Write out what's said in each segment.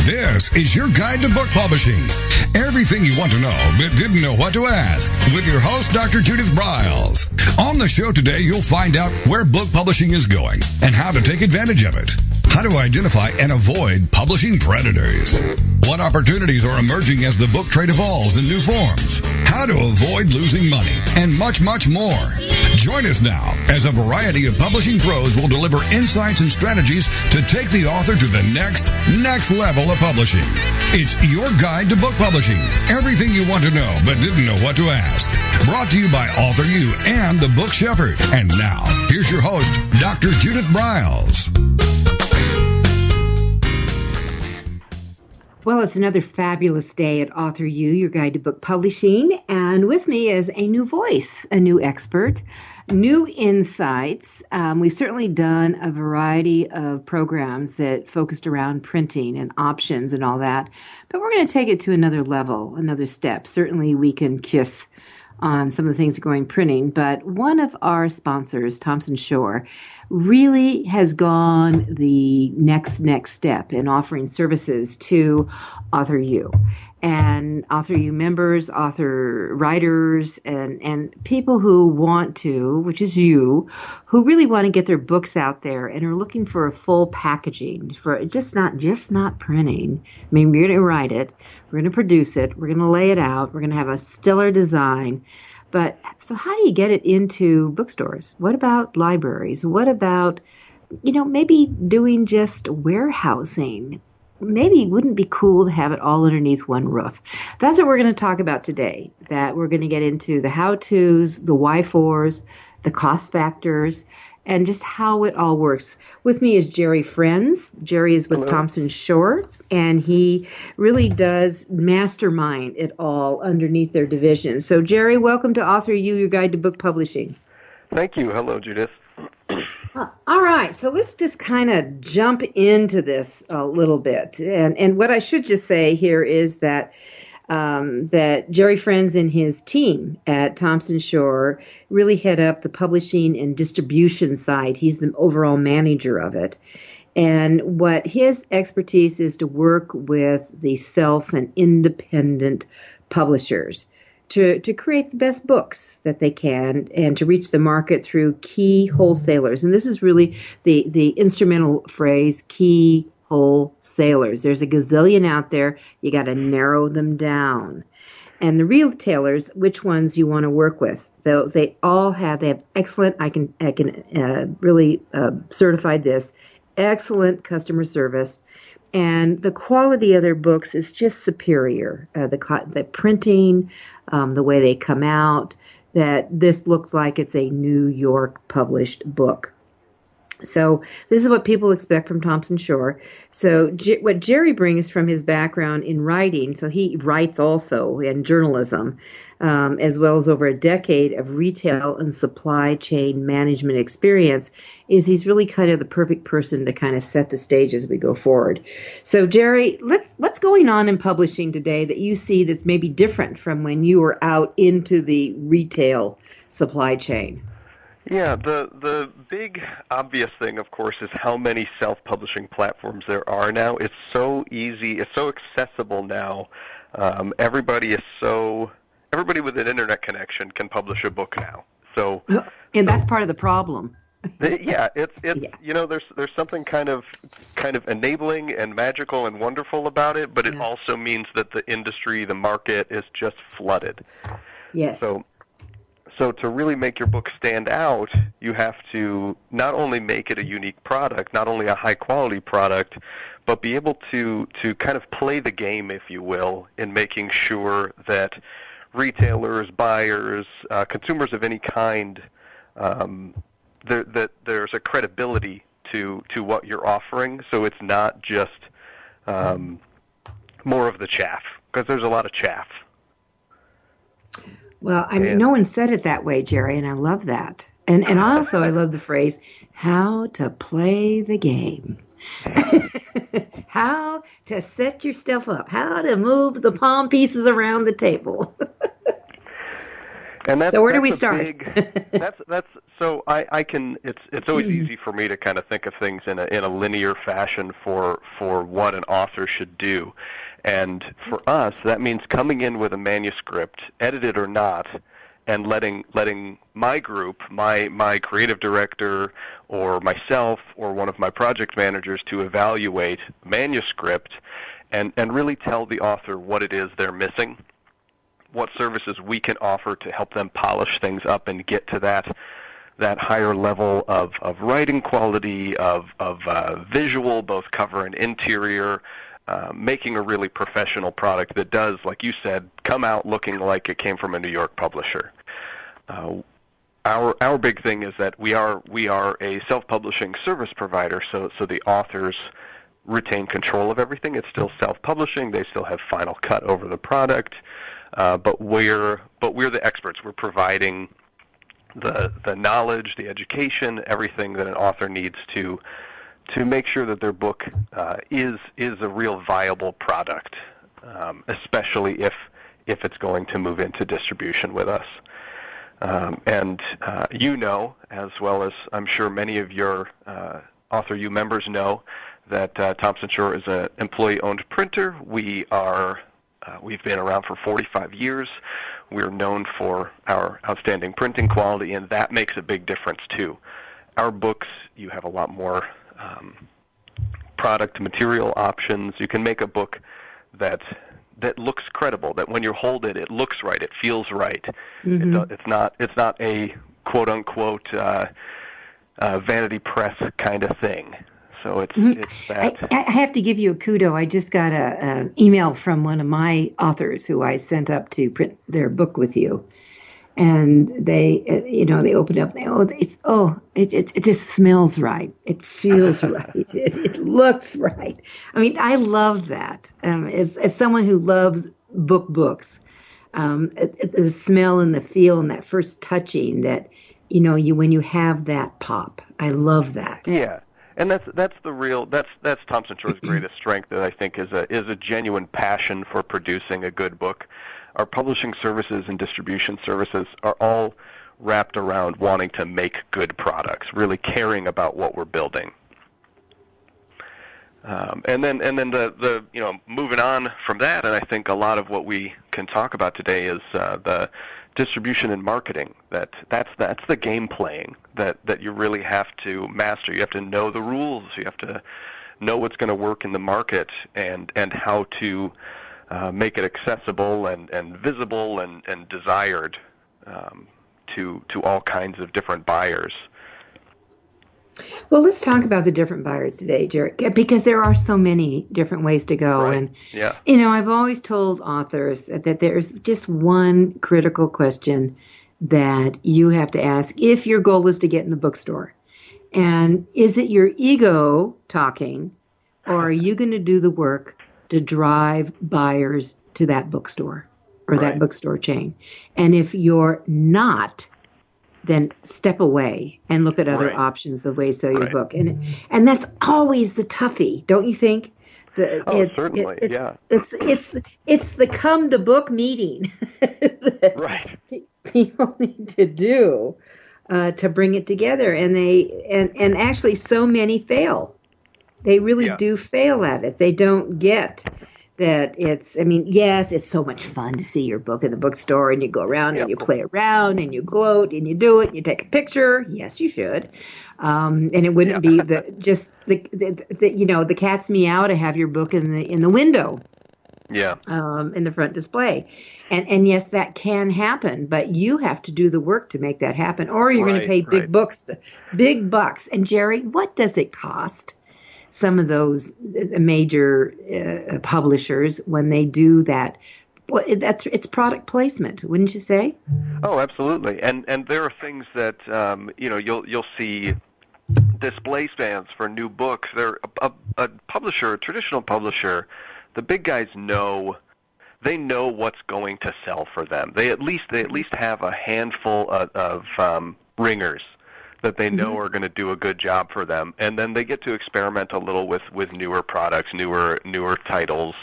This is your guide to book publishing. Everything you want to know but didn't know what to ask with your host, Dr. Judith Briles. On the show today, you'll find out where book publishing is going and how to take advantage of it. How to identify and avoid publishing predators. What opportunities are emerging as the book trade evolves in new forms. How to avoid losing money and much, much more. Join us now as a variety of publishing pros will deliver insights and strategies to take the author to the next level of publishing. It's your guide to book publishing. Everything you want to know but didn't know what to ask. Brought to you by AuthorU and the Book Shepherd. And now, here's your host, Dr. Judith Briles. Well, it's another fabulous day at AuthorU, your guide to book publishing. And with me is a new voice, a new expert, new insights. We've certainly done a variety of programs that focused around printing and options and all that. But we're going to take it to another level, another step. Certainly we can kiss on some of the things going printing. But one of our sponsors, Thomson Shore, really has gone the next step in offering services to AuthorU. And AuthorU members, author writers, and people who want to, which is you, who really want to get their books out there and are looking for a full packaging, for just not printing. I mean, we're going to write it, we're going to produce it, we're going to lay it out, we're going to have a stellar design. But so how do you get it into bookstores? What about libraries? What about, maybe doing just warehousing? Maybe it wouldn't be cool to have it all underneath one roof. That's what we're going to talk about today, that we're going to get into the how-tos, the why-fors, the cost factors, and just how it all works. With me is Jerry Friends. Jerry is with Thomson Shore, and he really does mastermind it all underneath their division. So, Jerry, welcome to AuthorU, your guide to book publishing. Thank you. Hello, Judith. All right, so let's just kind of jump into this a little bit. And what I should just say here is that that Jerry Friends and his team at Thomson Shore really head up the publishing and distribution side. He's the overall manager of it. And what his expertise is to work with the self and independent publishers to create the best books that they can and to reach the market through key wholesalers. And this is really the instrumental phrase, key wholesalers. There's a gazillion out there. You got to narrow them down. And the retailers, which ones you want to work with. So they have excellent, I can really certify this, excellent customer service. And the quality of their books is just superior. The printing, the way they come out, that this looks like it's a New York published book. So this is what people expect from Thomson Shore. So what Jerry brings from his background in writing, so he writes also in journalism, as well as over a decade of retail and supply chain management experience, is he's really kind of the perfect person to kind of set the stage as we go forward. So Jerry, what's going on in publishing today that you see that's maybe different from when you were out into the retail supply chain? Yeah, the big obvious thing, of course, is how many self-publishing platforms there are now. It's so easy. It's so accessible now. Everybody with an internet connection can publish a book now. So, and that's part of the problem. Yeah, it's there's something kind of enabling and magical and wonderful about it, but it also means that the industry, the market, is just flooded. Yes. So to really make your book stand out, you have to not only make it a unique product, not only a high-quality product, but be able to kind of play the game, if you will, in making sure that retailers, buyers, consumers of any kind, that there's a credibility to what you're offering, so it's not just more of the chaff, because there's a lot of chaff. Well, I mean, no one said it that way, Jerry, and I love that. And also I love the phrase, how to play the game. How to set yourself up. How to move the palm pieces around the table. And so where do we start? That's so I can. It's always easy for me to kind of think of things in a linear fashion for what an author should do, and for us that means coming in with a manuscript, edited or not, and letting my group, my creative director, or myself, or one of my project managers to evaluate manuscript, and really tell the author what it is they're missing, what services we can offer to help them polish things up and get to that higher level of writing quality, of visual, both cover and interior, making a really professional product that does, like you said, come out looking like it came from a New York publisher. Our big thing is that we are a self-publishing service provider, so the authors retain control of everything. It's still self-publishing. They still have final cut over the product. But we're the experts. We're providing the knowledge, the education, everything that an author needs to make sure that their book is a real viable product, especially if it's going to move into distribution with us. And as well as I'm sure many of your AuthorU members know, that Thomson Shore is an employee-owned printer. We've been around for 45 years. We're known for our outstanding printing quality, and that makes a big difference too. Our books, you have a lot more product material options. You can make a book that looks credible, that when you hold it, it looks right, it feels right. Mm-hmm. It's not a quote unquote vanity press kind of thing. So it's that. I have to give you a kudo. I just got an email from one of my authors who I sent up to print their book with you, and they opened up. It just smells right. It feels right. It looks right. I mean, I love that. As someone who loves books, the smell and the feel and that first touching that when you have that pop. I love that. Yeah. And that's Thomson Shore's greatest strength, that I think is a genuine passion for producing a good book. Our publishing services and distribution services are all wrapped around wanting to make good products, really caring about what we're building. And then the moving on from that, and I think a lot of what we can talk about today is the distribution and marketing. That's the game playing that you really have to master. You have to know the rules. You have to know what's going to work in the market and how to make it accessible and visible and desired to all kinds of different buyers. Well, let's talk about the different buyers today, Jerry, because there are so many different ways to go. Right. And, yeah. I've always told authors that there's just one critical question that you have to ask if your goal is to get in the bookstore. And is it your ego talking, or are you going to do the work to drive buyers to that bookstore or right. that bookstore chain? And if you're not, then step away and look at other right. options of ways to sell your right. book. And that's always the toughie, don't you think? Certainly, yeah. It's the come to book meeting that right. people need to do to bring it together. And actually so many fail. They really do fail at it. They don't get that yes, it's so much fun to see your book in the bookstore, and you go around and you play around and you gloat and you do it and you take a picture. Yes, you should. And it wouldn't be the cat's meow to have your book in the window. Yeah. In the front display. And yes, that can happen, but you have to do the work to make that happen, or you're going to pay big bucks. And Jerry, what does it cost some of those major publishers when they do that? It's product placement, wouldn't you say? Oh, absolutely. And there are things that you'll see display stands for new books. They're a publisher, a traditional publisher. The big guys know what's going to sell for them. They at least have a handful of ringers that they know are going to do a good job for them, and then they get to experiment a little with newer products, newer titles.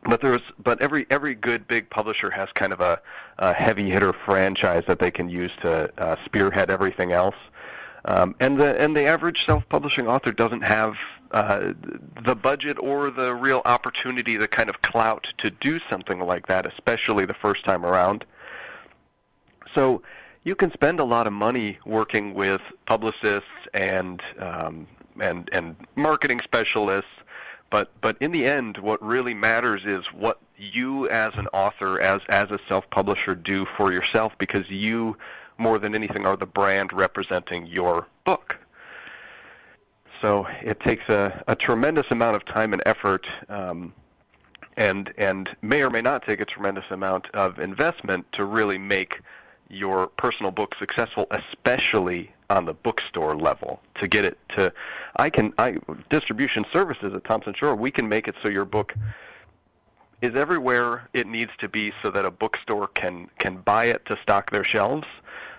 But every good big publisher has kind of a heavy hitter franchise that they can use to spearhead everything else. And the average self-publishing author doesn't have the budget or the real opportunity, the kind of clout to do something like that, especially the first time around. So you can spend a lot of money working with publicists and marketing specialists, but in the end, what really matters is what you as an author, as a self-publisher, do for yourself, because you, more than anything, are the brand representing your book. So it takes a tremendous amount of time and effort, and may or may not take a tremendous amount of investment to really make your personal book successful, especially on the bookstore level. To get it to, distribution services at Thomson Shore, we can make it so your book is everywhere it needs to be, so that a bookstore can buy it to stock their shelves.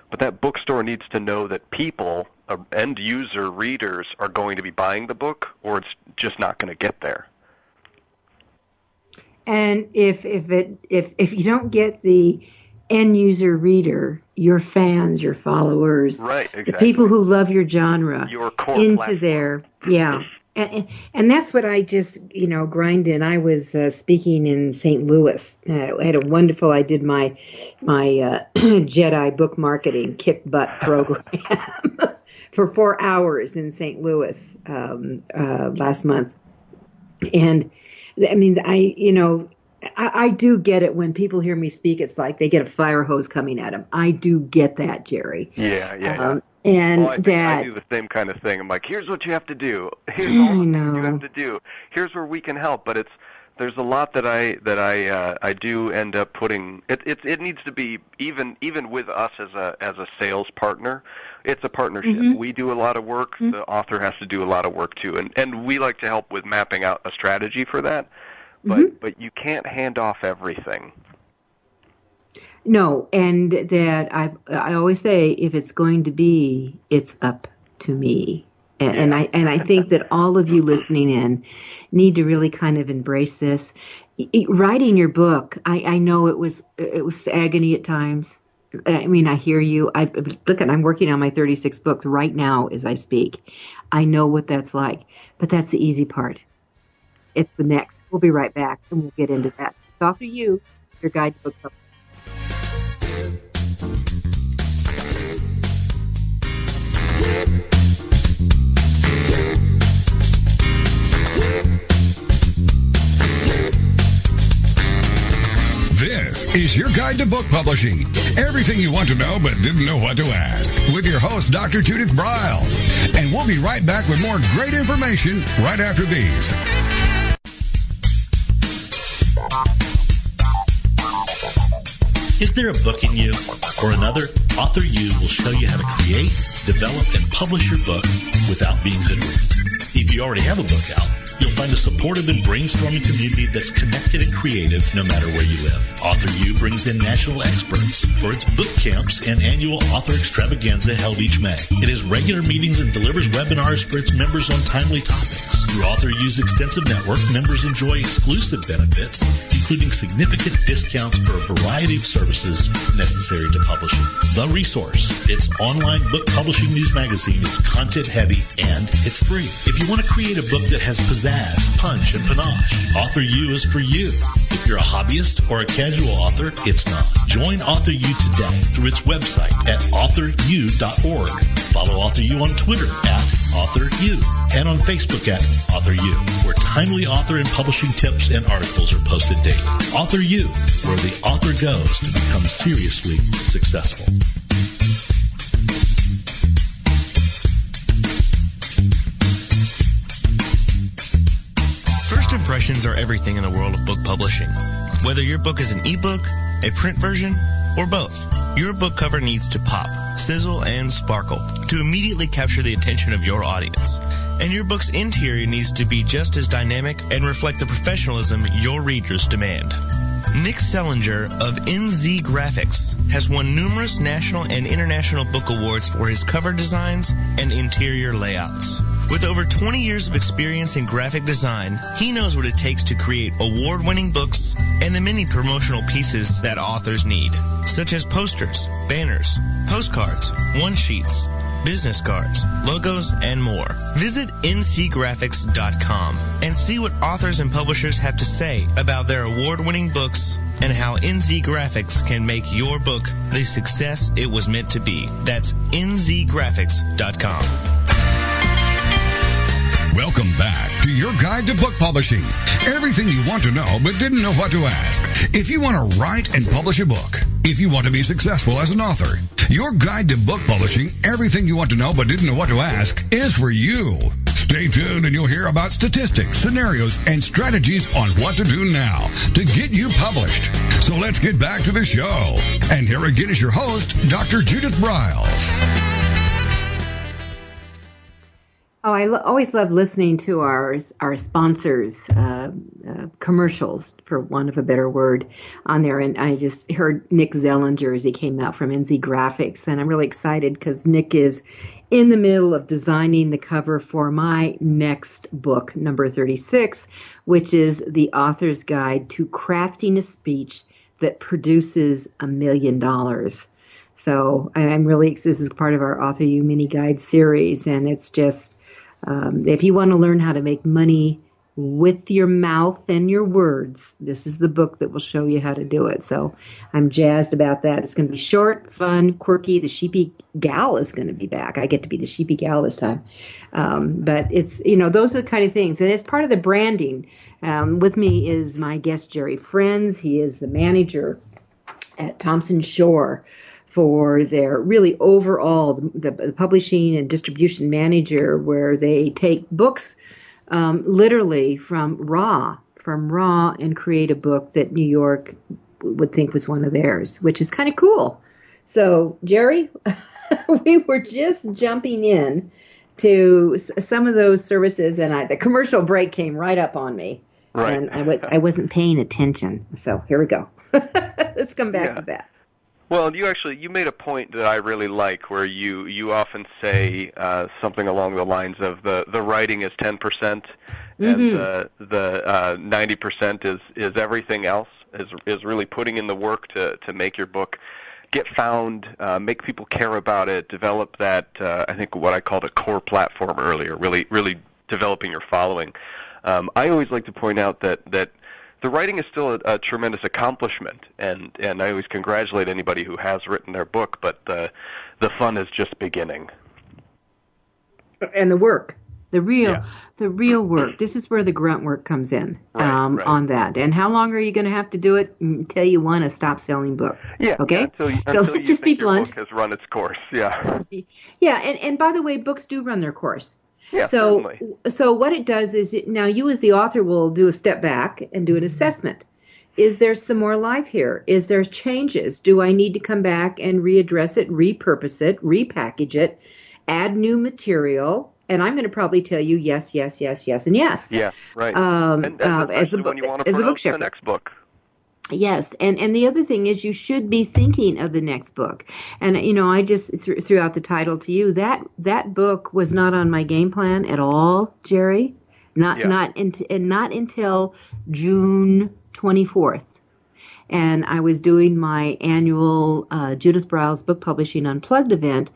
But that bookstore needs to know that people, end user readers, are going to be buying the book, or it's just not going to get there. And if you don't get the end user reader, your fans, your followers, right, exactly, the people who love your genre, your core into platform. their, yeah. And that's what I just, grind in. I was speaking in St. Louis. I did my Jedi book marketing kick butt program for 4 hours in St. Louis last month. And I mean, I do get it when people hear me speak. It's like they get a fire hose coming at them. I do get that, Jerry. Yeah. And I do the same kind of thing. I'm like, here's what you have to do. Here's all the things you have to do. Here's where we can help. But there's a lot that I do end up putting. It needs to be even with us as a sales partner. It's a partnership. Mm-hmm. We do a lot of work. Mm-hmm. The author has to do a lot of work too, and we like to help with mapping out a strategy for that. But you can't hand off everything. No, and that I always say, if it's going to be, it's up to me. And I think that all of you listening in need to really kind of embrace this. Writing your book, I know it was agony at times. I mean, I hear you. I'm working on my 36th book right now as I speak. I know what that's like, but that's the easy part. It's the next. We'll be right back, and we'll get into that. It's AuthorU, your guide to book publishing. This is your guide to book publishing. Everything you want to know but didn't know what to ask. With your host, Dr. Judith Briles. And we'll be right back with more great information right after these. Is there a book in you or another? AuthorU will show you how to create, develop, and publish your book without being hoodwinked. If you already have a book out, you'll find a supportive and brainstorming community that's connected and creative no matter where you live. AuthorU brings in national experts for its book camps and annual author extravaganza held each May. It has regular meetings and delivers webinars for its members on timely topics. Through AuthorU's extensive network, members enjoy exclusive benefits, including significant discounts for a variety of services necessary to publishing. The Resource, its online book publishing news magazine, is content-heavy and it's free. If you want to create a book that has pizzazz, punch, and panache, AuthorU is for you. If you're a hobbyist or a casual author, it's not. Join AuthorU today through its website at AuthorU.org. Follow AuthorU on Twitter at AuthorU and on Facebook at AuthorU, where timely author and publishing tips and articles are posted daily. AuthorU, where the author goes to become seriously successful. First impressions are everything in the world of book publishing. Whether your book is an ebook, a print version, or both, your book cover needs to pop, sizzle, and sparkle to immediately capture the attention of your audience. And your book's interior needs to be just as dynamic and reflect the professionalism your readers demand. Nick Sellinger of NZ Graphics has won numerous national and international book awards for his cover designs and interior layouts. With over 20 years of experience in graphic design, he knows what it takes to create award-winning books and the many promotional pieces that authors need, such as posters, banners, postcards, one-sheets, business cards, logos, and more. Visit ncgraphics.com and see what authors and publishers have to say about their award-winning books and how NZ Graphics can make your book the success it was meant to be. That's nzgraphics.com. Welcome back to your guide to book publishing. Everything you want to know but didn't know what to ask. If you want to write and publish a book, if you want to be successful as an author, your guide to book publishing, everything you want to know but didn't know what to ask, is for you. Stay tuned and you'll hear about statistics, scenarios, and strategies on what to do now to get you published. So let's get back to the show. And here again is your host, Dr. Judith Briles. Oh, I always love listening to our sponsors' commercials, for want of a better word, on there. And I just heard Nick Zellinger as he came out from NZ Graphics. And I'm really excited because Nick is in the middle of designing the cover for my next book, number 36, which is The Author's Guide to Crafting a Speech That Produces $1 million. So I'm really, this is part of our AuthorU mini guide series. And it's just, if you want to learn how to make money with your mouth and your words, this is the book that will show you how to do it. So I'm jazzed about that. It's going to be short, fun, quirky. The sheepy gal is going to be back. I get to be the sheepy gal this time. But it's, those are the kind of things. And it's part of the branding. With me is my guest, Jerry Friends. He is the manager at Thomson Shore for their really overall, the publishing and distribution manager, where they take books literally from raw and create a book that New York would think was one of theirs, which is kind of cool. So, Jerry, we were just jumping in to some of those services, and the commercial break came right up on me. Right. And I wasn't paying attention. So here we go. Let's come back to that. Well, you made a point that I really like, where you often say something along the lines of the writing is 10%, and the 90% is everything else. Is really putting in the work to make your book get found, make people care about it, develop that. I think what I called a core platform earlier. Really developing your following. I always like to point out that the writing is still a tremendous accomplishment, and I always congratulate anybody who has written their book, but the fun is just beginning. And the work, the real work. This is where the grunt work comes in on that. And how long are you going to have to do it until you want to stop selling books? Yeah. Okay. So let's just be blunt. Your book has run its course. Yeah. Yeah, and by the way, books do run their course. Yeah, so what it does is now you as the author will do a step back and do an assessment. Is there some more life here? Is there changes? Do I need to come back and readdress it, repurpose it, repackage it, add new material? And I'm going to probably tell you yes, yes, yes, yes, and yes. Yeah, right. And as a when you want to pronounce the next book. Yes, and the other thing is you should be thinking of the next book. And I just threw out the title to you. That book was not on my game plan at all, Jerry. Not until June 24th. And I was doing my annual Judith Briles Book Publishing Unplugged event,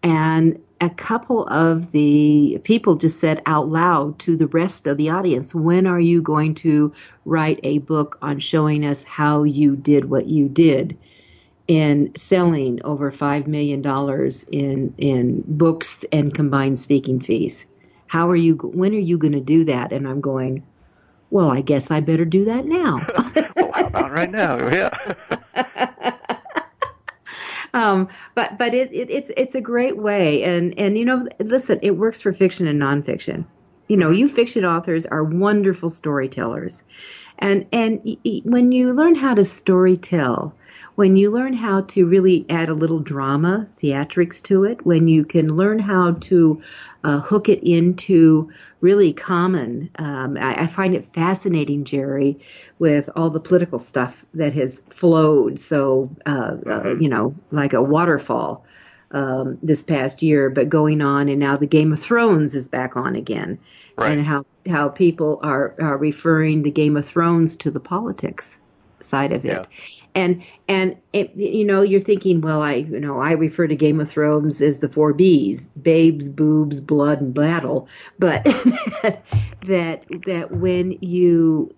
and a couple of the people just said out loud to the rest of the audience, when are you going to write a book on showing us how you did what you did in selling over $5 million in books and combined speaking fees? When are you going to do that? And I'm going, well, I guess I better do that now. Well, how about right now? Yeah. But it's a great way, and listen, it works for fiction and nonfiction. You fiction authors are wonderful storytellers, and when you learn how to storytell, when you learn how to really add a little drama, theatrics to it, when you can learn how to hook it into really common. I find it fascinating, Jerry, with all the political stuff that has flowed. So, like a waterfall this past year, but going on, and now the Game of Thrones is back on again, Right. and how people are referring the Game of Thrones to the politics side of it. And it, you're thinking, well, I refer to Game of Thrones as the 4 B's: babes, boobs, blood, and battle. But that when you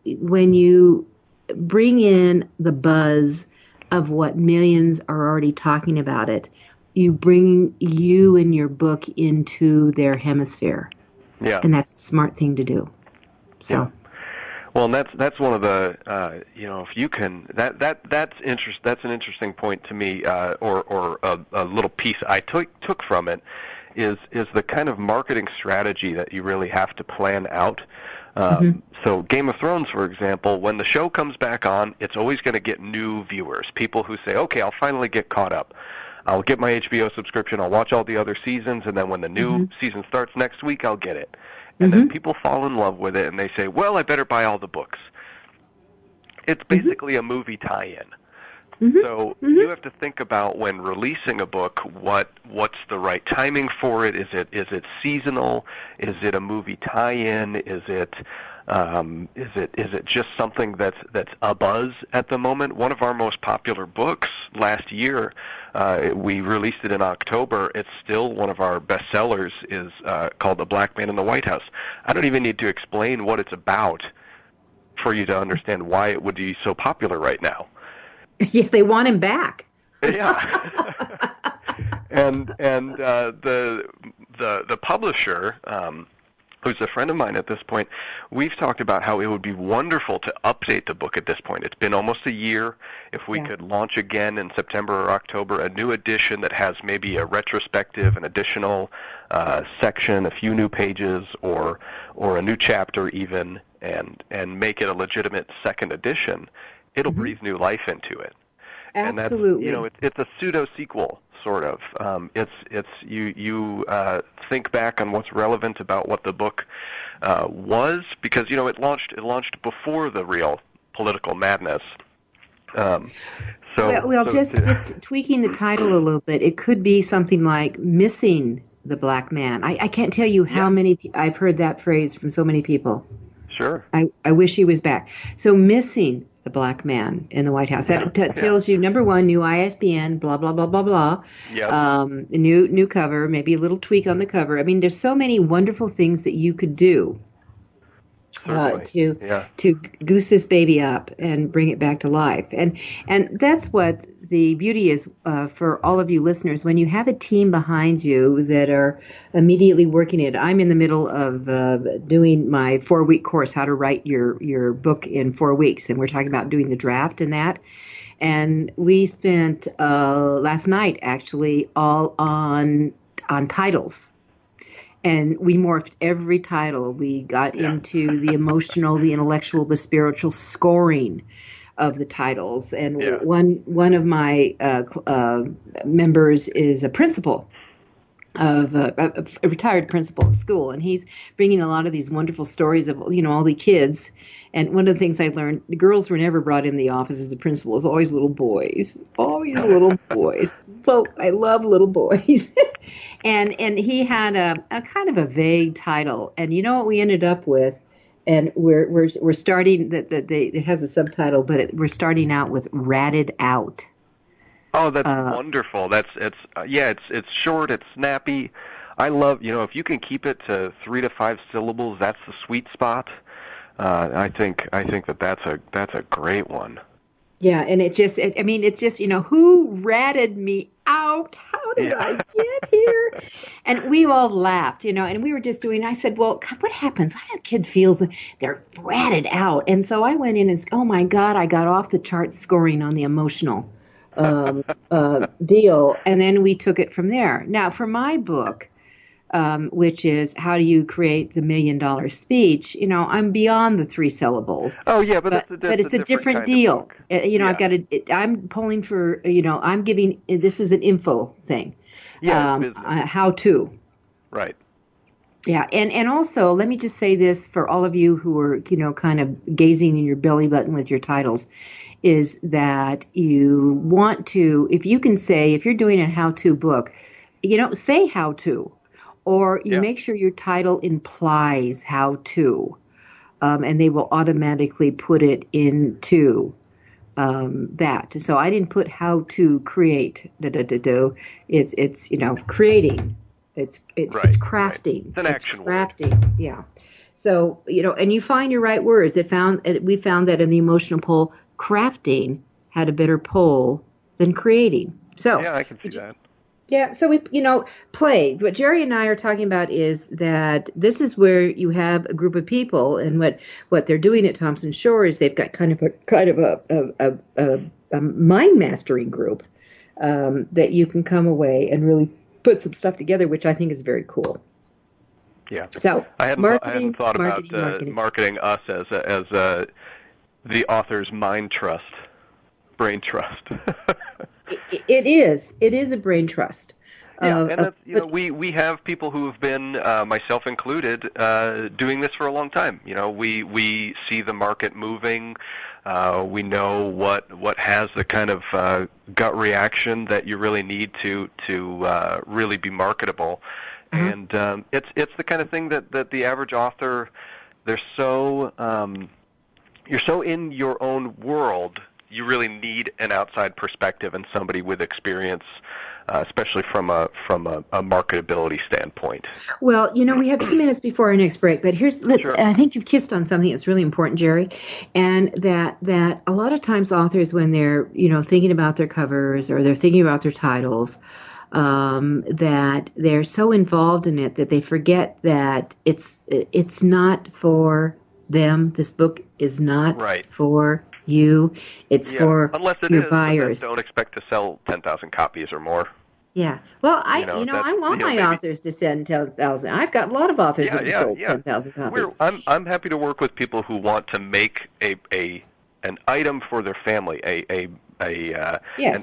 bring in the buzz of what millions are already talking about it, you bring you and your book into their hemisphere. Yeah. And that's a smart thing to do. So. Yeah. Well, and that's one of the if you can that's an interesting point to me, or a little piece I took from it is the kind of marketing strategy that you really have to plan out. So Game of Thrones, for example, when the show comes back on, it's always going to get new viewers, people who say, okay, I'll finally get caught up. I'll get my HBO subscription, I'll watch all the other seasons, and then when the new season starts next week, I'll get it. And then people fall in love with it, and they say, well, I better buy all the books. It's basically a movie tie-in. So you have to think about, when releasing a book, what's the right timing for it? Is it seasonal? Is it a movie tie-in? Is it just something that's a buzz at the moment? One of our most popular books last year, we released it in October. It's still one of our bestsellers, is called The Black Man in the White House. I don't even need to explain what it's about for you to understand why it would be so popular right now. Yeah, they want him back. Yeah. and the publisher, who's a friend of mine at this point, we've talked about how it would be wonderful to update the book at this point. It's been almost a year. If we could launch again in September or October a new edition that has maybe a retrospective, an additional section, a few new pages, or a new chapter even, and make it a legitimate second edition, it'll breathe new life into it. Absolutely. And that's, it's a pseudo sequel, sort of. It's you think back on what's relevant about what the book was, because it launched before the real political madness. Just tweaking the title a little bit, it could be something like Missing the Black Man. I can't tell you how many I've heard that phrase from so many people. Sure. I wish he was back. So Missing the Black Man in the White House. That tells you, number one, new ISBN, blah, blah, blah, blah, blah. Yep. New cover, maybe a little tweak on the cover. I mean, there's so many wonderful things that you could do to goose this baby up and bring it back to life. And that's what the beauty is for all of you listeners. When you have a team behind you that are immediately working it. I'm in the middle of doing my 4-week course, How to Write Your Book in 4 weeks. And we're talking about doing the draft and that. And we spent last night actually all on titles. And we morphed every title. We got into the emotional, the intellectual, the spiritual scoring of the titles. And one of my members is a principal of a retired principal of school, and he's bringing a lot of these wonderful stories of all the kids. And one of the things I learned, the girls were never brought in the office as the principal. It was always little boys, So I love little boys. And he had a kind of a vague title, and you know what we ended up with, and we're starting it has a subtitle, but we're starting out with Ratted Out. Oh, that's wonderful. It's short, it's snappy. I love, if you can keep it to 3 to 5 syllables, that's the sweet spot. I think that's a great one. Yeah, and it's just who ratted me out? How did I get here? And we all laughed, and we were just I said, well, what happens? What a kid feels they're ratted out. And so I went in and said, oh my God, I got off the chart scoring on the emotional deal. And then we took it from there. Now, for my book, which is How Do You Create the $1 Million Speech? I'm beyond the 3 syllables. Oh yeah, but it's a different deal. I've got I'm pulling for. I'm giving. This is an info thing. Yeah. How to. Right. Yeah, and also let me just say this for all of you who are kind of gazing in your belly button with your titles, is that you want to, if you can say, if you're doing a how-to book, you don't say how to, or you make sure your title implies how to, and they will automatically put it into that. So I didn't put how to create. It's creating. It's crafting. It's an action crafting. Word. Yeah. So and you find your right words. We found that in the emotional poll, crafting had a better poll than creating. So yeah, I can see that. Yeah, so we, play. What Jerry and I are talking about is that this is where you have a group of people, and what they're doing at Thomson Shore is they've got kind of a mind mastering group that you can come away and really put some stuff together, which I think is very cool. Yeah. So I hadn't thought about marketing us as the author's mind trust, brain trust. It is a brain trust. Yeah, and that's, we have people who have been, myself included, doing this for a long time. We see the market moving. We know what has the kind of gut reaction that you really need to really be marketable. Mm-hmm. And it's the kind of thing that the average author, they're so you're so in your own world. You really need an outside perspective and somebody with experience, especially from a marketability standpoint. Well, we have 2 minutes before our next break, but Sure. I think you've kissed on something that's really important, Jerry, and that a lot of times authors, when they're thinking about their covers or they're thinking about their titles, that they're so involved in it that they forget that it's not for them. This book is not for you. It's for unless it your is, buyers. Don't expect to sell 10,000 copies or more. Yeah. Well, I want my authors to send 10,000. I've got a lot of authors that have sold 10,000 copies. I'm happy to work with people who want to make an item for their family, an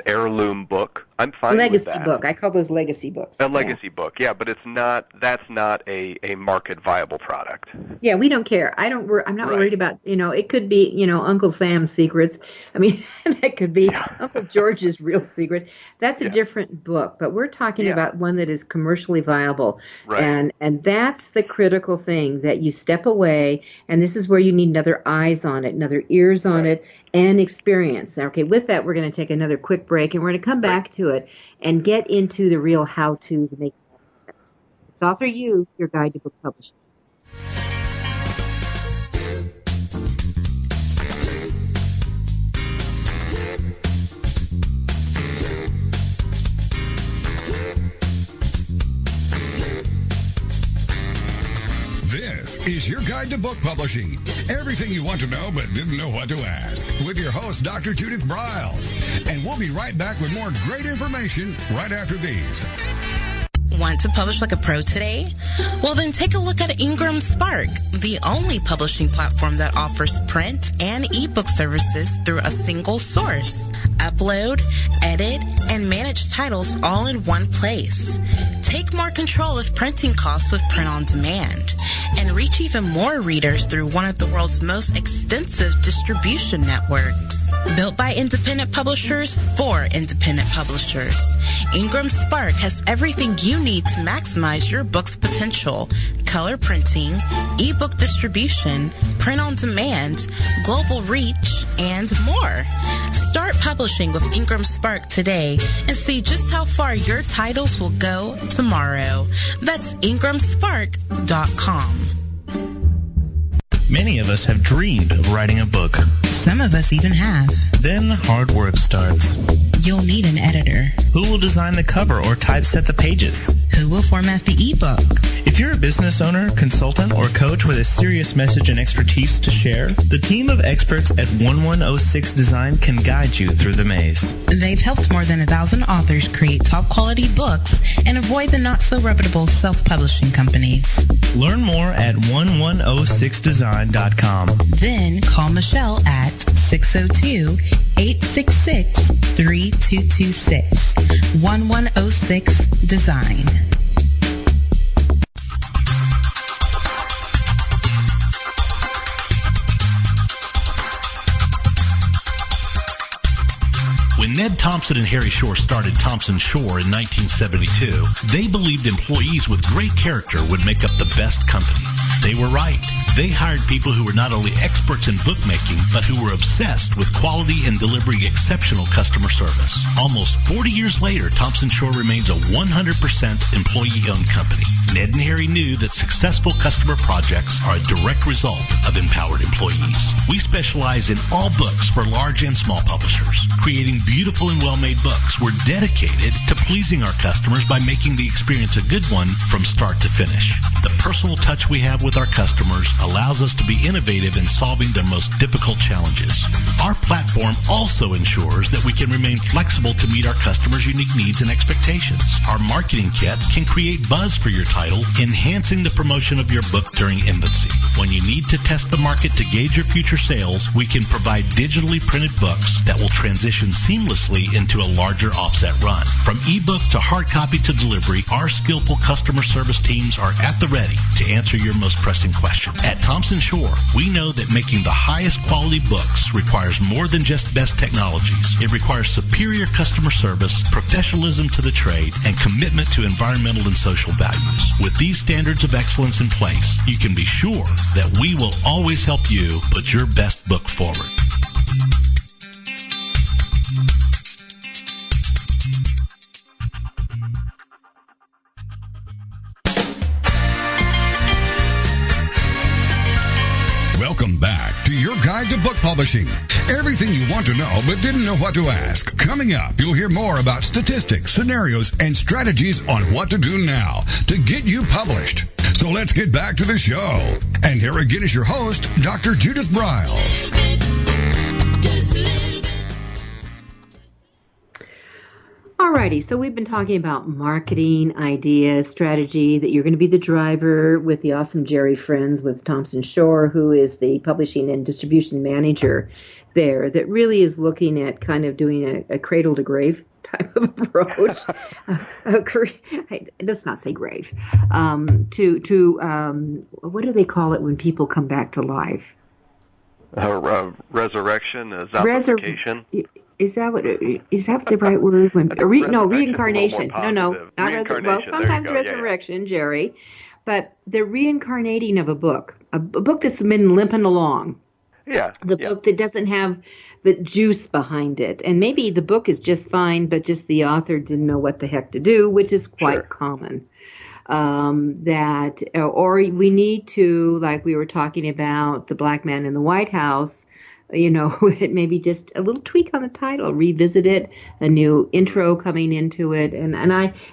heirloom book. I'm fine with that. Legacy book. I call those legacy books. A legacy book, yeah, but that's not a market viable product. Yeah, we don't care. I'm not worried about, it could be, Uncle Sam's secrets. I mean, that could be Uncle George's real secret. That's a different book, but we're talking about one that is commercially viable. Right. And that's the critical thing, that you step away, and this is where you need another eyes on it, another ears on it, and experience. Okay, with that, we're going to take another quick break, and we're going to come back to it and get into the real how-tos. It's AuthorU, your guide to book publishing. This is your guide to book publishing. Everything you want to know but didn't know what to ask. With your host, Dr. Judith Briles. And we'll be right back with more great information right after these. Want to publish like a pro today? Well, then take a look at Ingram Spark, the only publishing platform that offers print and ebook services through a single source. Upload, edit, and manage titles all in one place. Take more control of printing costs with print on demand, and reach even more readers through one of the world's most extensive distribution networks. Built by independent publishers for independent publishers, Ingram Spark has everything you need to maximize your book's potential: color printing, ebook distribution, print on demand, global reach, and more. Start publishing with Ingram Spark today and see just how far your titles will go tomorrow. That's ingramspark.com. Many of us have dreamed of writing a book. Some of us even have. Then hard work starts. You'll need an editor. Who will design the cover or typeset the pages? Who will format the ebook? If you're a business owner, consultant, or coach with a serious message and expertise to share, the team of experts at 1106 Design can guide you through the maze. They've helped more than 1,000 authors create top-quality books and avoid the not-so-reputable self-publishing companies. Learn more at 1106design.com. Then call Michelle at 602-866-3226. 1106 Design. When Ned Thomson and Harry Shore started Thomson Shore in 1972, they believed employees with great character would make up the best company. They were right. They hired people who were not only experts in bookmaking, but who were obsessed with quality and delivering exceptional customer service. Almost 40 years later, Thomson Shore remains a 100% employee-owned company. Ned and Harry knew that successful customer projects are a direct result of empowered employees. We specialize in all books for large and small publishers. Creating beautiful and well-made books, we're dedicated to pleasing our customers by making the experience a good one from start to finish. The personal touch we have with our customers allows us to be innovative in solving their most difficult challenges. Our platform also ensures that we can remain flexible to meet our customers' unique needs and expectations. Our marketing kit can create buzz for your title, enhancing the promotion of your book during infancy. When you need to test the market to gauge your future sales, we can provide digitally printed books that will transition seamlessly into a larger offset run. From ebook to hard copy to delivery, our skillful customer service teams are at the ready to answer your most pressing question. At Thomson Shore, we know that making the highest quality books requires more than just best technologies. It requires superior customer service, professionalism to the trade, and commitment to environmental and social values. With these standards of excellence in place, you can be sure that we will always help you put your best book forward. Welcome back to your guide to book publishing. Everything you want to know but didn't know what to ask. Coming up, you'll hear more about statistics, scenarios, and strategies on what to do now to get you published. So let's get back to the show. And here again is your host, Dr. Judith Briles. Alrighty, so we've been talking about marketing, ideas, strategy, that you're going to be the driver with the awesome Jerry Friends with Thomson Shore, who is the publishing and distribution manager there, that really is looking at kind of doing a cradle to grave type of approach. Let's not say grave. What do they call it when people come back to life? Resurrection, zombification. Is that the right word? Reincarnation. Not resurrection. Well, sometimes resurrection, Jerry, but the reincarnating of a book that's been limping along. Yeah. Book that doesn't have the juice behind it, and maybe the book is just fine, but just the author didn't know what the heck to do, which is quite common. Or we need to, like we were talking about, the Black Man in the White House. Maybe just a little tweak on the title, revisit it, a new intro coming into it. And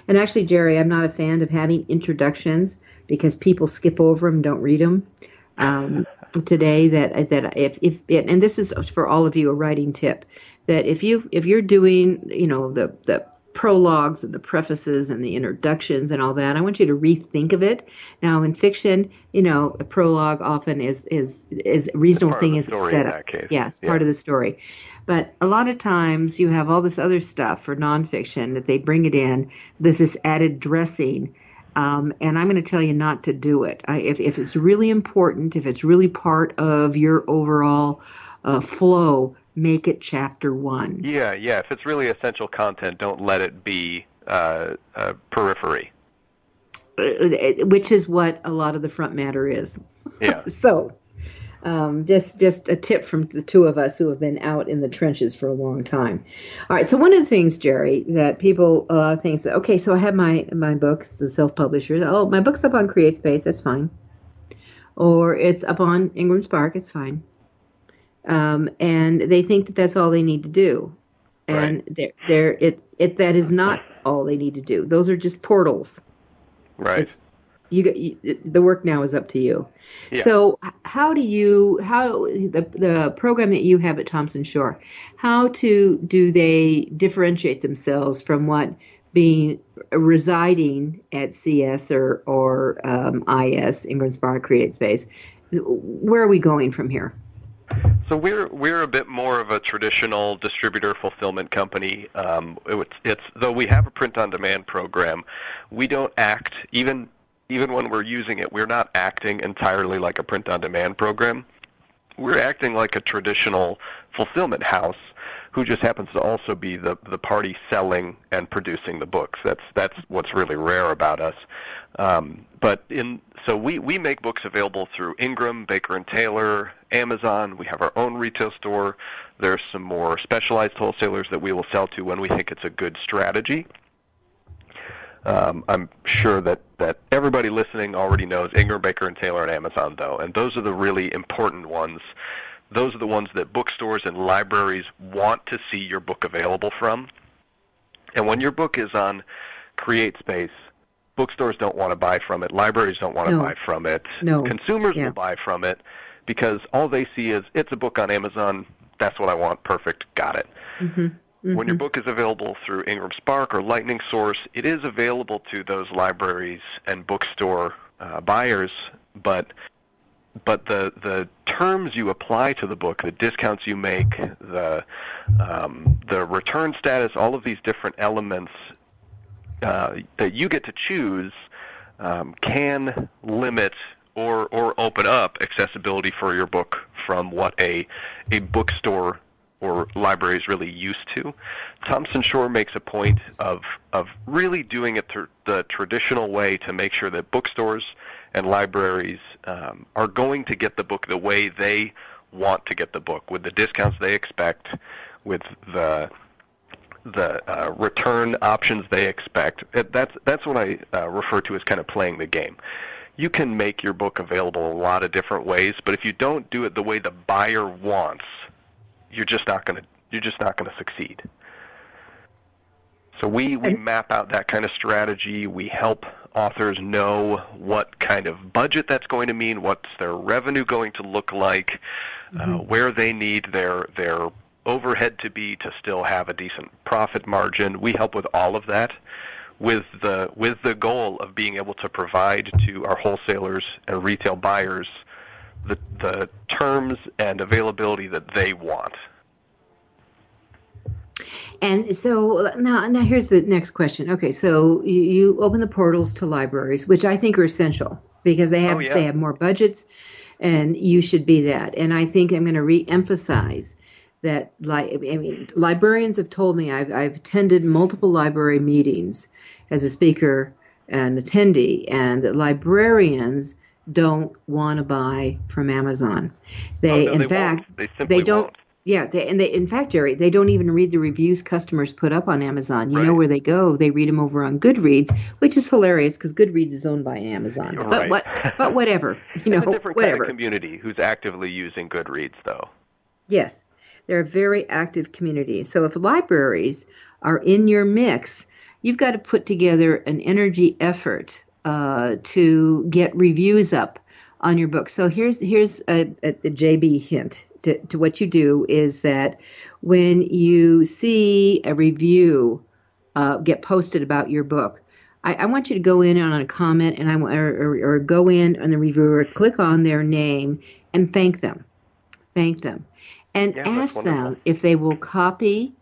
actually, Jerry, I'm not a fan of having introductions because people skip over them, don't read them. Today, and this is for all of you a writing tip, that if you're doing, the prologues and the prefaces and the introductions and all that, I want you to rethink of it. Now, in fiction, a prologue often is a reasonable thing as a setup. Yes, part of the story. But a lot of times you have all this other stuff for nonfiction that they bring it in. There's this added dressing. And I'm going to tell you not to do it. If it's really important, if it's really part of your overall flow, make it chapter 1. Yeah. If it's really essential content, don't let it be periphery. Which is what a lot of the front matter is. Yeah. So, just a tip from the two of us who have been out in the trenches for a long time. All right. So one of the things, Jerry, that a lot of things. Okay, so I have my books, the self-publishers. Oh, my book's up on CreateSpace. That's fine. Or it's up on Ingram Spark. It's fine. And they think that that's all they need to do, and that is not all they need to do. Those are just portals. Right. The work now is up to you. Yeah. So how the program that you have at Thomson Shore, how do they differentiate themselves from what being residing at CS or IS, Ingram Spark, CreateSpace? Where are we going from here? So we're a bit more of a traditional distributor fulfillment company. Though we have a print-on-demand program, we don't act, even when we're using it, we're not acting entirely like a print-on-demand program. We're acting like a traditional fulfillment house who just happens to also be the party selling and producing the books. That's what's really rare about us. So we make books available through Ingram, Baker & Taylor, Amazon. We have our own retail store. There's some more specialized wholesalers that we will sell to when we think it's a good strategy. I'm sure that everybody listening already knows Ingram, Baker & Taylor, and Amazon, though, and those are the really important ones. Those are the ones that bookstores and libraries want to see your book available from. And when your book is on CreateSpace, bookstores don't want to buy from it. Libraries don't want to buy from it. No. Consumers will buy from it because all they see is, it's a book on Amazon. That's what I want. Perfect. Got it. Mm-hmm. Mm-hmm. When your book is available through Ingram Spark or Lightning Source, it is available to those libraries and bookstore buyers, but the terms you apply to the book, the discounts you make, the return status, all of these different elements that you get to choose can limit or open up accessibility for your book from what a bookstore or library is really used to. Thomson Shore makes a point of really doing it the traditional way to make sure that bookstores and libraries are going to get the book the way they want to get the book, with the discounts they expect, with the return options they expect. That's what I refer to as kind of playing the game. You can make your book available a lot of different ways, but if you don't do it the way the buyer wants, you're just not going to succeed. So we map out that kind of strategy. We help authors know what kind of budget that's going to mean, what's their revenue going to look like, where they need their overhead to be to still have a decent profit margin. We help with all of that, with the goal of being able to provide to our wholesalers and retail buyers the terms and availability that they want. And so now here's the next question. Okay, so you open the portals to libraries, which I think are essential because they have more budgets, and you should be that. And I think I'm going to re-emphasize that. Librarians have told me, I've attended multiple library meetings as a speaker and attendee, and librarians don't want to buy from Amazon. They don't. Yeah, in fact, Jerry, they don't even read the reviews customers put up on Amazon. You know where they go? They read them over on Goodreads, which is hilarious because Goodreads is owned by Amazon. Right. But whatever, it's a different kind of community who's actively using Goodreads, though. Yes, they're a very active community. So if libraries are in your mix, you've got to put together an energy effort to get reviews up on your book. So here's a JB hint. To what you do is that when you see a review get posted about your book, I want you to go in on a comment or go in on the reviewer, click on their name, and thank them, and ask them if they will copy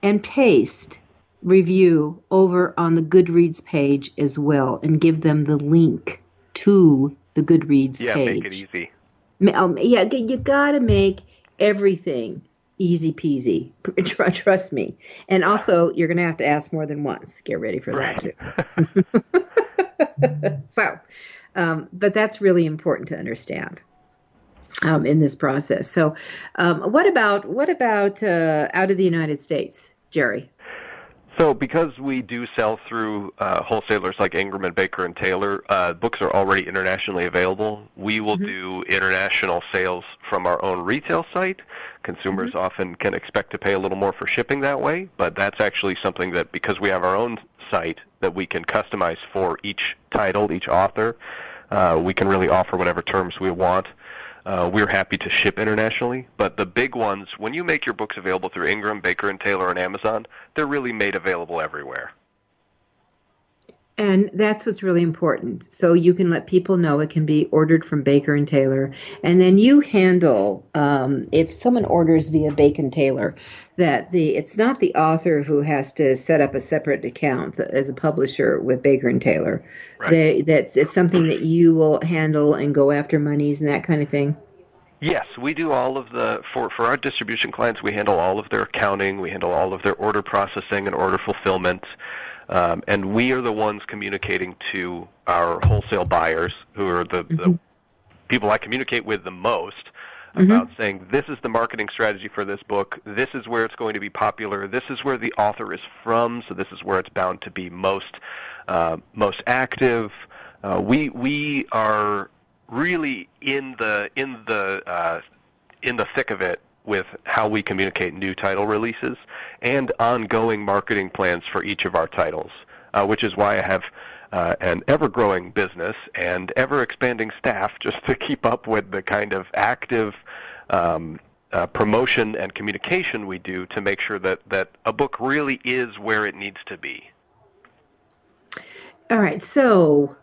and paste review over on the Goodreads page as well, and give them the link to the Goodreads page. Yeah, make it easy. You got to make everything easy peasy. Trust me. And also, you're going to have to ask more than once. Get ready for that, too. So, but that's really important to understand in this process. So, what about out of the United States, Jerry? So because we do sell through wholesalers like Ingram and Baker & Taylor, books are already internationally available. We will do international sales from our own retail site. Consumers often can expect to pay a little more for shipping that way, but that's actually something that, because we have our own site that we can customize for each title, each author, we can really offer whatever terms we want. We're happy to ship internationally, but the big ones, when you make your books available through Ingram, Baker & Taylor, and Amazon, they're really made available everywhere. And that's what's really important. So you can let people know it can be ordered from Baker & Taylor. And then you handle, if someone orders via Baker & Taylor, that it's not the author who has to set up a separate account as a publisher with Baker & Taylor. Right. It's something that you will handle and go after monies and that kind of thing. Yes, we do all of for our distribution clients, we handle all of their accounting, we handle all of their order processing and order fulfillment, and we are the ones communicating to our wholesale buyers, who are the people I communicate with the most, about saying, this is the marketing strategy for this book, this is where it's going to be popular, this is where the author is from, so this is where it's bound to be most active. We are really in the thick of it with how we communicate new title releases and ongoing marketing plans for each of our titles, which is why I have an ever-growing business and ever-expanding staff just to keep up with the kind of active promotion and communication we do to make sure that a book really is where it needs to be. All right, so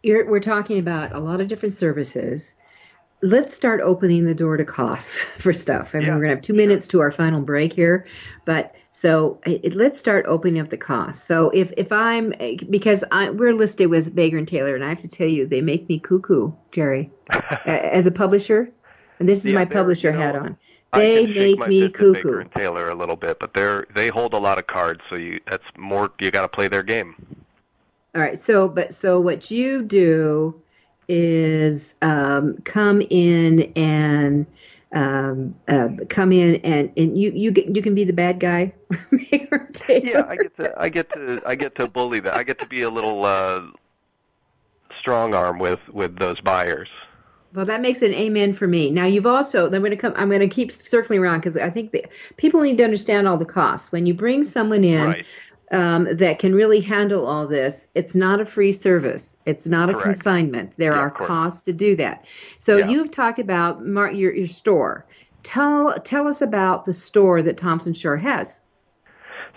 we're talking about a lot of different services. Let's start opening the door to costs for stuff. I mean, we're going to have 2 minutes to our final break here, but let's start opening up the costs. So we're listed with Baker & Taylor, and I have to tell you, they make me cuckoo, Jerry, as a publisher. And this is my publisher hat on. They make me cuckoo. Baker & Taylor a little bit, but they hold a lot of cards, so you got to play their game. All right. So what you do is come in and you can be the bad guy. Yeah, I get to bully that. I get to be a little strong arm with those buyers. Well, that makes an amen for me. Now I'm going to keep circling around because I think that people need to understand all the costs. When you bring someone in. Right. That can really handle all this. It's not a free service. It's not a consignment. There are costs to do that. So you've talked about your store. Tell us about the store that Thomson Shore has.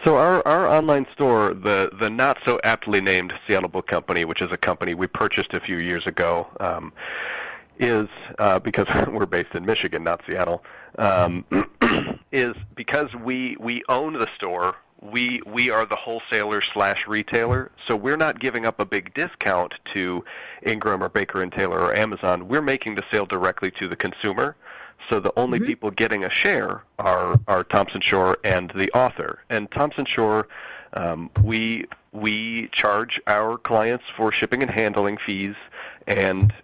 So our online store, the not so aptly named Seattle Book Company, which is a company we purchased a few years ago, is because we're based in Michigan, not Seattle, is because we own the store. We are the wholesaler/retailer, so we're not giving up a big discount to Ingram or Baker & Taylor or Amazon. We're making the sale directly to the consumer, so the only people getting a share are Thomson Shore and the author. And Thomson Shore, we charge our clients for shipping and handling fees and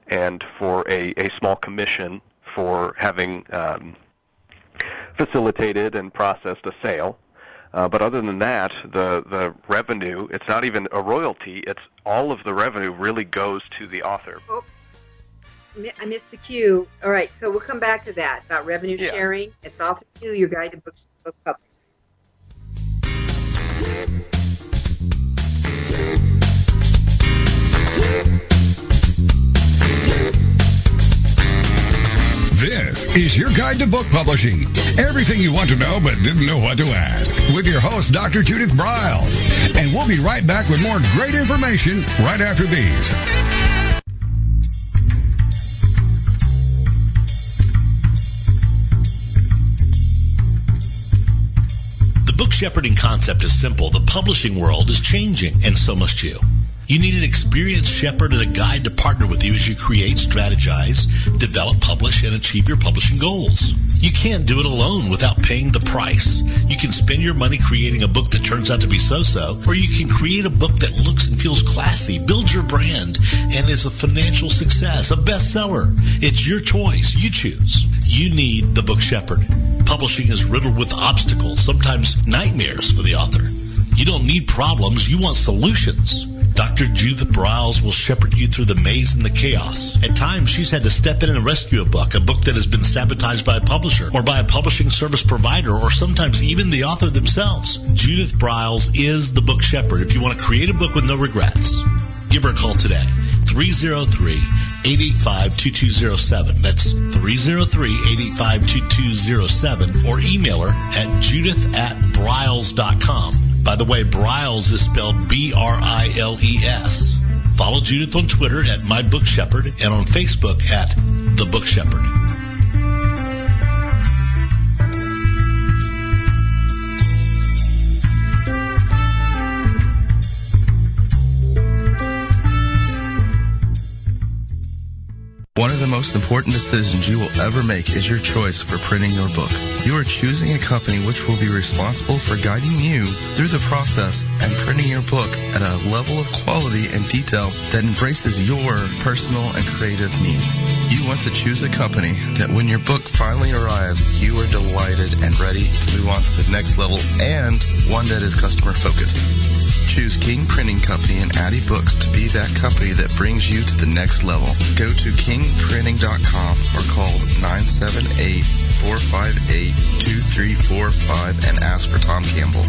for a small commission for having facilitated and processed a sale. But other than that, the revenue, it's not even a royalty. It's all of the revenue really goes to the author. Oops. I missed the cue. All right, so we'll come back to that, about revenue sharing. It's AuthorU, your guide to book publishing. This is your guide to book publishing. Everything you want to know but didn't know what to ask. With your host, Dr. Judith Briles. And we'll be right back with more great information right after these. The book shepherding concept is simple. The publishing world is changing, and so must you. You need an experienced shepherd and a guide to partner with you as you create, strategize, develop, publish, and achieve your publishing goals. You can't do it alone without paying the price. You can spend your money creating a book that turns out to be so-so, or you can create a book that looks and feels classy, builds your brand, and is a financial success, a bestseller. It's your choice. You choose. You need the book shepherd. Publishing is riddled with obstacles, sometimes nightmares for the author. You don't need problems. You want solutions. Dr. Judith Briles will shepherd you through the maze and the chaos. At times, she's had to step in and rescue a book that has been sabotaged by a publisher or by a publishing service provider or sometimes even the author themselves. Judith Briles is the book shepherd. If you want to create a book with no regrets, give her a call today. 303-885-2207. That's 303-885-2207. Or email her at judith@briles.com. By the way, Briles is spelled B-R-I-L-E-S. Follow Judith on Twitter at My Book Shepherd and on Facebook at The Book Shepherd. One of the most important decisions you will ever make is your choice for printing your book. You are choosing a company which will be responsible for guiding you through the process and printing your book at a level of quality and detail that embraces your personal and creative needs. You want to choose a company that when your book finally arrives, you are delighted and ready to move on to the next level, and one that is customer focused. Choose King Printing Company and Addy Books to be that company that brings you to the next level. Go to kingprinting.com or call 978-458-2345 and ask for Tom Campbell.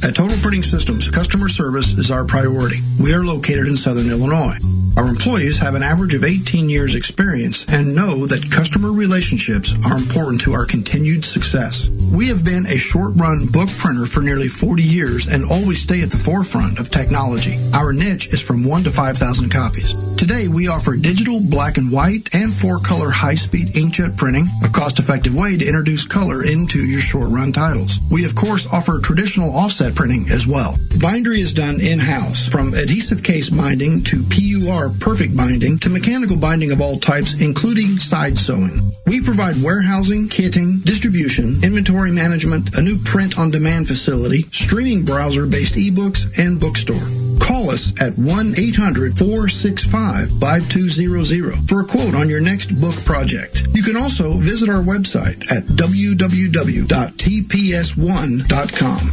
At Total Printing Systems, customer service is our priority. We are located in Southern Illinois. Our employees have an average of 18 years experience and know that customer relationships are important to our continued success. We have been a short-run book printer for nearly 40 years and always stay at the forefront of technology. Our niche is from 1 to 5,000 copies. Today, we offer digital, black and white, and 4-color high-speed inkjet printing, a cost-effective way to introduce color into your short-run titles. We, of course, offer traditional offset printing as well. Bindery is done in-house, from adhesive case binding to PUR perfect binding to mechanical binding of all types, including side sewing. We provide warehousing, kitting, distribution, inventory management, a new print-on-demand facility, streaming browser-based ebooks, and bookstore. Call us at 1-800-465-5200 for a quote on your next book project. You can also visit our website at www.tps1.com.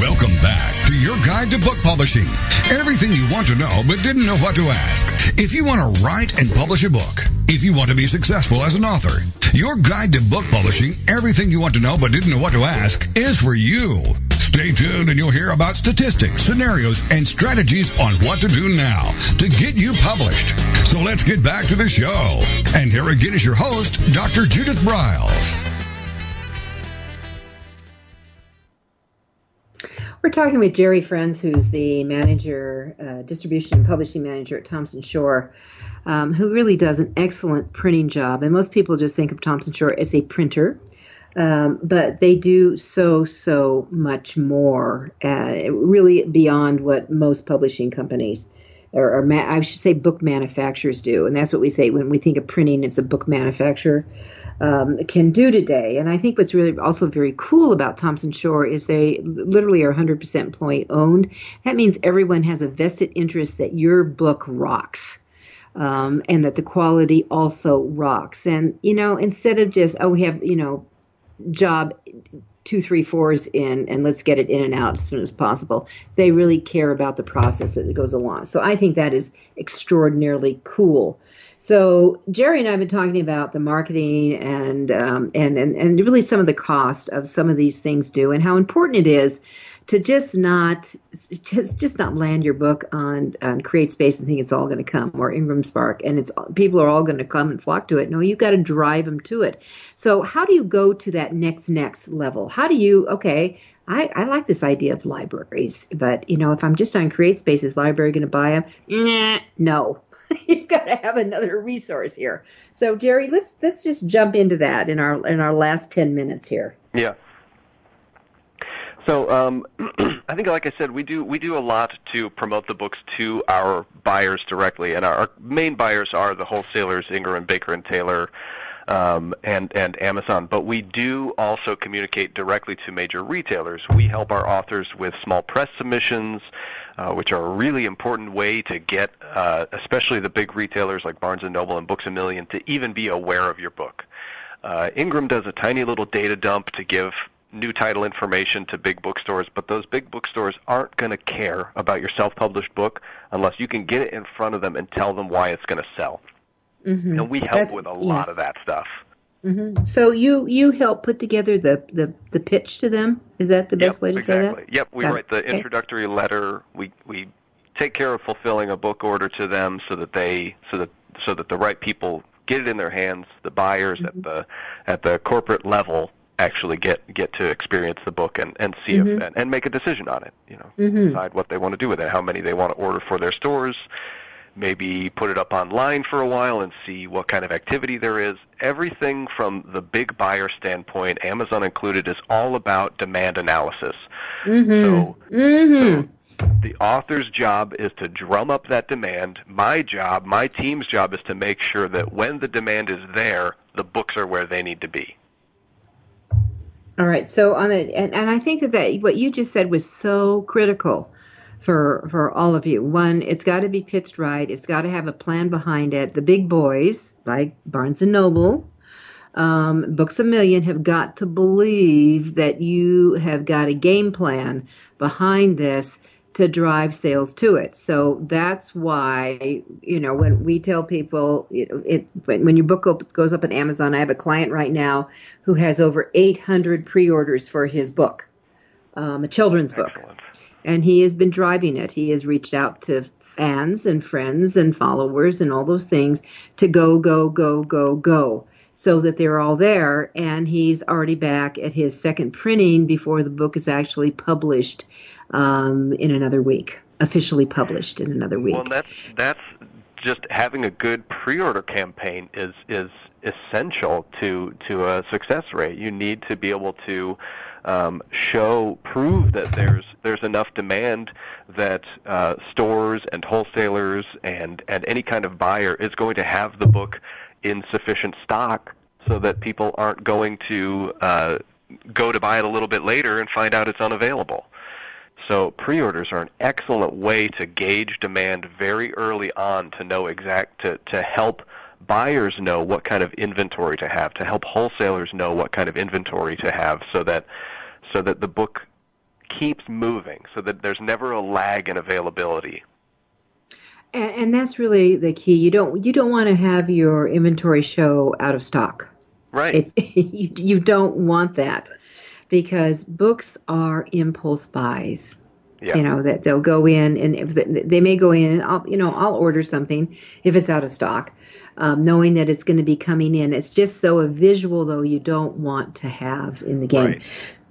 Welcome back to your guide to book publishing. Everything you want to know but didn't know what to ask. If you want to write and publish a book, if you want to be successful as an author, your guide to book publishing, everything you want to know but didn't know what to ask, is for you. Stay tuned and you'll hear about statistics, scenarios, and strategies on what to do now to get you published. So let's get back to the show. And here again is your host, Dr. Judith Briles. We're talking with Jerry Friends, who's the manager, distribution and publishing manager at Thomson Shore, who really does an excellent printing job. And most people just think of Thomson Shore as a printer, but they do so much more, really beyond what most publishing companies, or I should say book manufacturers do. And that's what we say when we think of printing, it's a book manufacturer. Can do today. And I think what's really also very cool about Thomson Shore is they literally are 100% employee owned. That means everyone has a vested interest that your book rocks, and that the quality also rocks. And, instead of just, we have, job 2, 3, 4s in and let's get it in and out as soon as possible. They really care about the process that goes along. So I think that is extraordinarily cool. So Jerry and I have been talking about the marketing and really some of the cost of some of these things do, and how important it is to just not land your book on CreateSpace and think it's all going to come, or Ingram Spark, and people are all going to come and flock to it. No, you've got to drive them to it. So how do you go to that next level? How do you, I like this idea of libraries, but if I'm just on CreateSpace, is library going to buy them? No. You've got to have another resource here. So Jerry, let's just jump into that in our last 10 minutes here. Yeah. So I think, like I said, we do a lot to promote the books to our buyers directly, and our main buyers are the wholesalers, Ingram, Baker and Taylor, and Amazon. But we do also communicate directly to major retailers. We help our authors with small press submissions, which are a really important way to get, especially the big retailers like Barnes & Noble and Books A Million, to even be aware of your book. Ingram does a tiny little data dump to give new title information to big bookstores, but those big bookstores aren't going to care about your self-published book unless you can get it in front of them and tell them why it's going to sell. Mm-hmm. And we help with a lot of that stuff. Mm-hmm. So you help put together the pitch to them? Is that the best way to say that? Yep, we write the introductory letter. We take care of fulfilling a book order to them so that the right people get it in their hands. The buyers at the corporate level actually get to experience the book and see if, and make a decision on it. Decide what they want to do with it, how many they want to order for their stores. Maybe put it up online for a while and see what kind of activity there is. Everything from the big buyer standpoint, Amazon included, is all about demand analysis. So the author's job is to drum up that demand. My team's job is to make sure that when the demand is there, the books are where they need to be. All right. So and I think that what you just said was so critical for all of you. One, it's got to be pitched right. It's got to have a plan behind it. The big boys like Barnes and Noble, Books A Million have got to believe that you have got a game plan behind this to drive sales to it. So that's why, when we tell people, when your book goes up on Amazon, I have a client right now who has over 800 pre-orders for his book, a children's book. And he has been driving it. He has reached out to fans and friends and followers and all those things to go, so that they're all there. And he's already back at his second printing before the book is actually published in another week, officially published in another week. Well, that's just having a good pre-order campaign is essential to a success rate. You need to be able to prove that there's enough demand that stores and wholesalers and any kind of buyer is going to have the book in sufficient stock so that people aren't going to go to buy it a little bit later and find out it's unavailable. So pre-orders are an excellent way to gauge demand very early on to know to help buyers know what kind of inventory to have, to help wholesalers know what kind of inventory to have, so that the book keeps moving, so that there's never a lag in availability. And that's really the key. You don't want to have your inventory show out of stock. Right. You don't want that, because books are impulse buys. Yeah. That they'll go in, and if they may go in, I'll order something if it's out of stock, knowing that it's going to be coming in. It's just so a visual, though, you don't want to have in the game. Right.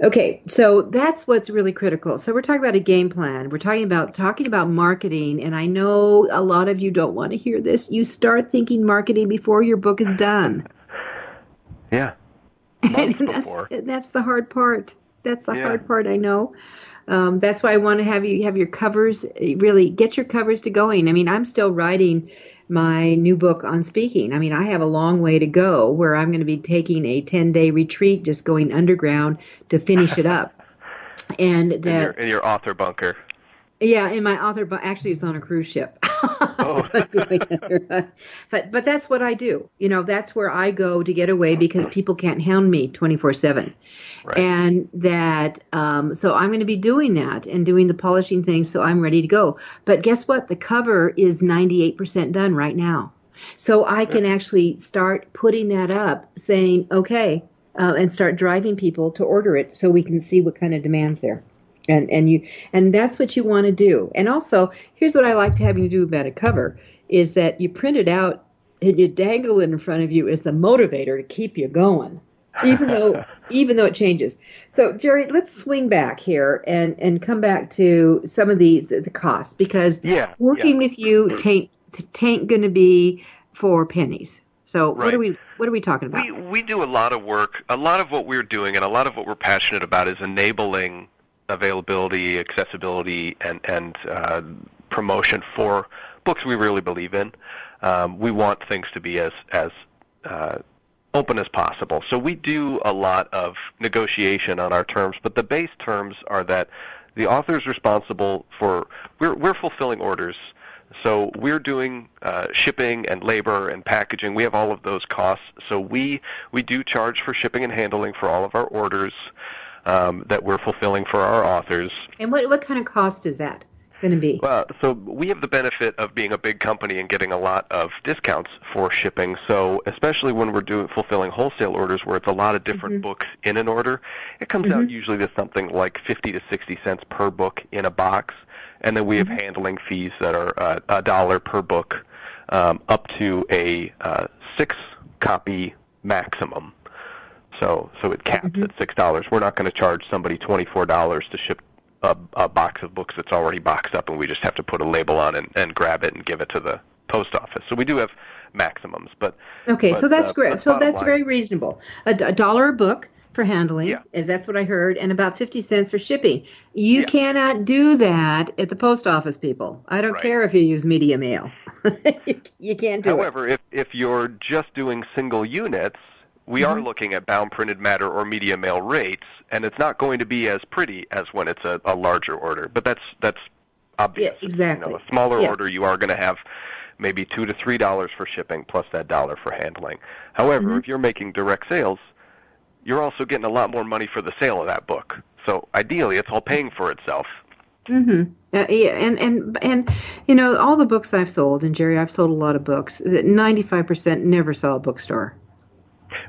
Okay, so that's what's really critical. So we're talking about a game plan. We're talking about marketing, and I know a lot of you don't want to hear this. You start thinking marketing before your book is done. Yeah. And that's the hard part. That's the hard part, I know. That's why I want to have you have your covers, really get your covers to going. I mean, I'm still writing my new book on speaking. I mean, I have a long way to go where I'm going to be taking a 10-day retreat, just going underground to finish it up. And that in your author bunker. Yeah, in my author bunker. Actually, it's on a cruise ship. Oh. But that's what I do. That's where I go to get away, because people can't hound me 24/7. Right. And that, so I'm going to be doing that and doing the polishing thing, so I'm ready to go. But guess what? The cover is 98% done right now. So I can actually start putting that up, saying, okay, and start driving people to order it so we can see what kind of demand's there. And that's what you want to do. And also, here's what I like to have you do about a cover, is that you print it out and you dangle it in front of you as a motivator to keep you going. Even though it changes. So, Jerry, let's swing back here and come back to some of the costs, because working with you tain't going to be for pennies. So what are we talking about? We do a lot of work. A lot of what we're doing and a lot of what we're passionate about is enabling availability, accessibility, and promotion for books we really believe in. We want things to be as open as possible. So we do a lot of negotiation on our terms, but the base terms are that the author is responsible for, we're fulfilling orders. So we're doing shipping and labor and packaging. We have all of those costs. So we do charge for shipping and handling for all of our orders that we're fulfilling for our authors. And what kind of cost is that going to be? Well, so we have the benefit of being a big company and getting a lot of discounts for shipping. So especially when we're fulfilling wholesale orders where it's a lot of different books in an order, it comes out usually to something like 50 to 60 cents per book in a box. And then we have handling fees that are $1 per book, up to a 6-copy maximum. So it caps at $6. We're not going to charge somebody $24 to ship a box of books that's already boxed up, and we just have to put a label on and grab it and give it to the post office. So we do have maximums, but so that's great. So that's very reasonable. $1 a book for handling, Yeah. as that's what I heard, and about 50 cents for shipping. You cannot do that at the post office, people. I don't care if you use media mail. You can't do it. However, if you're just doing single units, we are looking at bound printed matter or media mail rates, and it's not going to be as pretty as when it's a larger order. But that's obvious. Yeah, exactly. A smaller order, you are going to have maybe $2 to $3 for shipping plus that $1 for handling. However, if you're making direct sales, you're also getting a lot more money for the sale of that book. So ideally, it's all paying for itself. And all the books I've sold, and Jerry, I've sold a lot of books. 95% never saw a bookstore.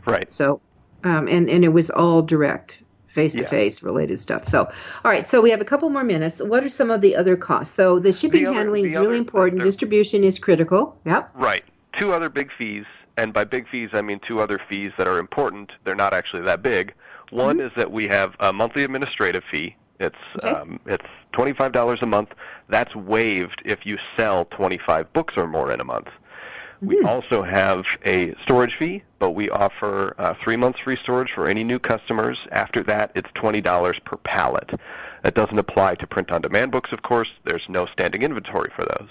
Right. So, and it was all direct, face-to-face related stuff. So, all right. So we have a couple more minutes. What are some of the other costs? So the shipping handling is really important. Distribution is critical. Yep. Right. 2 other big fees. And by big fees, I mean 2 other fees that are important. They're not actually that big. One is that we have a monthly administrative fee. It's $25 a month. That's waived if you sell 25 books or more in a month. We also have a storage fee, but we offer 3 months free storage for any new customers. After that, it's $20 per pallet. That doesn't apply to print-on-demand books, of course. There's no standing inventory for those.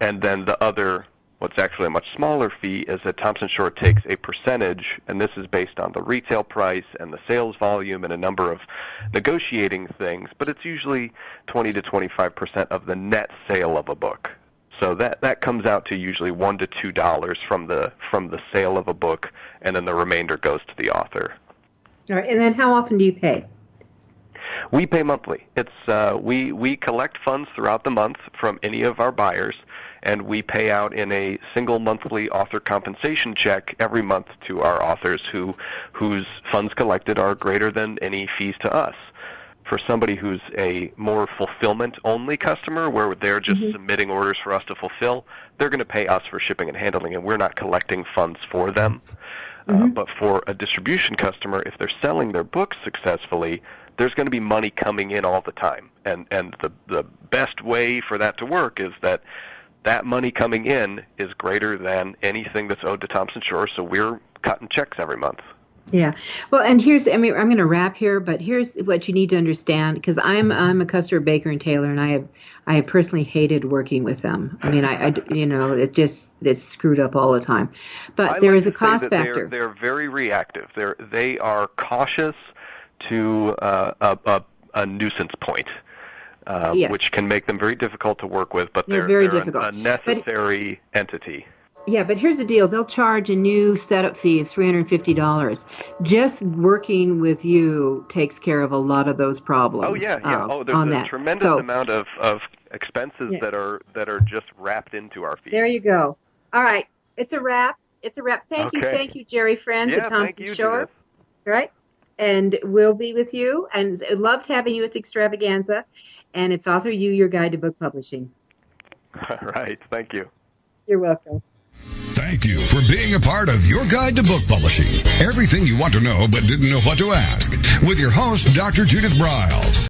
And then the other, what's actually a much smaller fee, is that Thomson Shore takes a percentage, and this is based on the retail price and the sales volume and a number of negotiating things, but it's usually 20 to 25% of the net sale of a book. So that comes out to usually $1 to $2 from the sale of a book, and then the remainder goes to the author. All right, and then how often do you pay? We pay monthly. It's we collect funds throughout the month from any of our buyers, and we pay out in a single monthly author compensation check every month to our authors whose funds collected are greater than any fees to us. For somebody who's a more fulfillment-only customer, where they're just submitting orders for us to fulfill, they're going to pay us for shipping and handling, and we're not collecting funds for them. But for a distribution customer, if they're selling their books successfully, there's going to be money coming in all the time. And the best way for that to work is that money coming in is greater than anything that's owed to Thomson Shore, so we're cutting checks every month. Yeah. Well, and I'm going to wrap here, but here's what you need to understand, because I'm a customer of Baker and Taylor, and I have personally hated working with them. I mean, it's screwed up all the time. But there is a cost factor. They're very reactive. They are cautious to a nuisance point. Which can make them very difficult to work with, but they're very difficult. A necessary entity. Yeah, but here's the deal. They'll charge a new setup fee of $350. Just working with you takes care of a lot of those problems. Oh, yeah. There's a tremendous amount of expenses that are just wrapped into our fee. There you go. All right. It's a wrap. Thank you, Jerry Friends at Thomson Shore. Judith. Right? And we'll be with you. And loved having you at the extravaganza. And it's AuthorU-Your Guide to Book Publishing. All right. Thank you. You're welcome. Thank you for being a part of Your Guide to Book Publishing. Everything you want to know but didn't know what to ask. With your host, Dr. Judith Briles.